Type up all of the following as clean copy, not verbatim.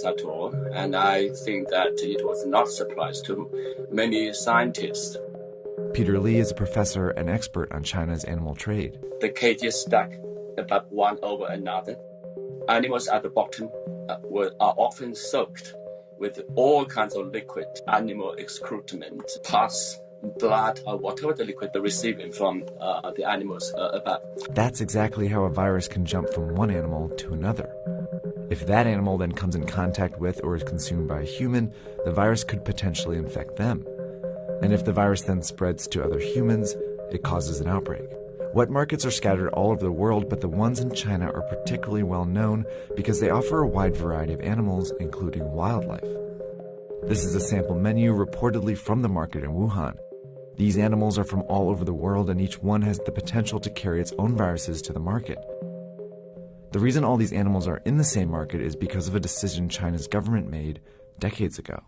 at all, and I think that it was not a surprise to many scientists. Peter Lee is a professor and expert on China's animal trade. The cages stacked about one over another. Animals at the bottom are often soaked with all kinds of liquid, animal excrement, pus, blood, or whatever the liquid they're receiving from the animals above. That's exactly how a virus can jump from one animal to another. If that animal then comes in contact with or is consumed by a human, the virus could potentially infect them. And if the virus then spreads to other humans, it causes an outbreak. Wet markets are scattered all over the world, but the ones in China are particularly well known because they offer a wide variety of animals, including wildlife. This is a sample menu reportedly from the market in Wuhan. These animals are from all over the world, and each one has the potential to carry its own viruses to the market. The reason all these animals are in the same market is because of a decision China's government made decades ago.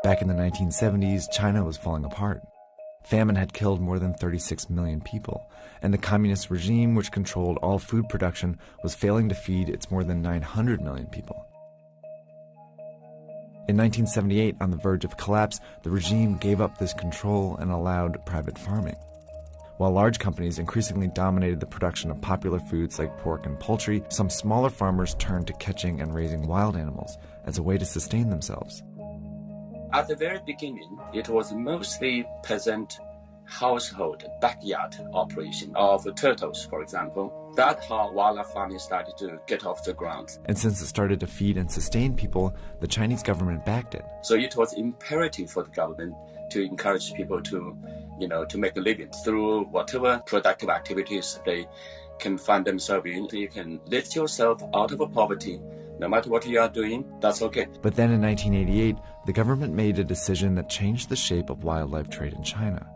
Back in the 1970s, China was falling apart. Famine had killed more than 36 million people, and the communist regime, which controlled all food production, was failing to feed its more than 900 million people. In 1978, on the verge of collapse, the regime gave up this control and allowed private farming. While large companies increasingly dominated the production of popular foods like pork and poultry, some smaller farmers turned to catching and raising wild animals as a way to sustain themselves. At the very beginning, it was mostly peasant household backyard operation of turtles, for example. That's how wildlife farming started to get off the ground. And since it started to feed and sustain people, the Chinese government backed it. So it was imperative for the government to encourage people to make a living through whatever productive activities they can find themselves in. You can lift yourself out of poverty. No matter what you are doing, that's okay. But then in 1988, the government made a decision that changed the shape of wildlife trade in China.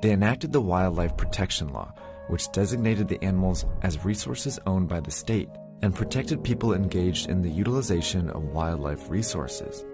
They enacted the Wildlife Protection Law, which designated the animals as resources owned by the state and protected people engaged in the utilization of wildlife resources.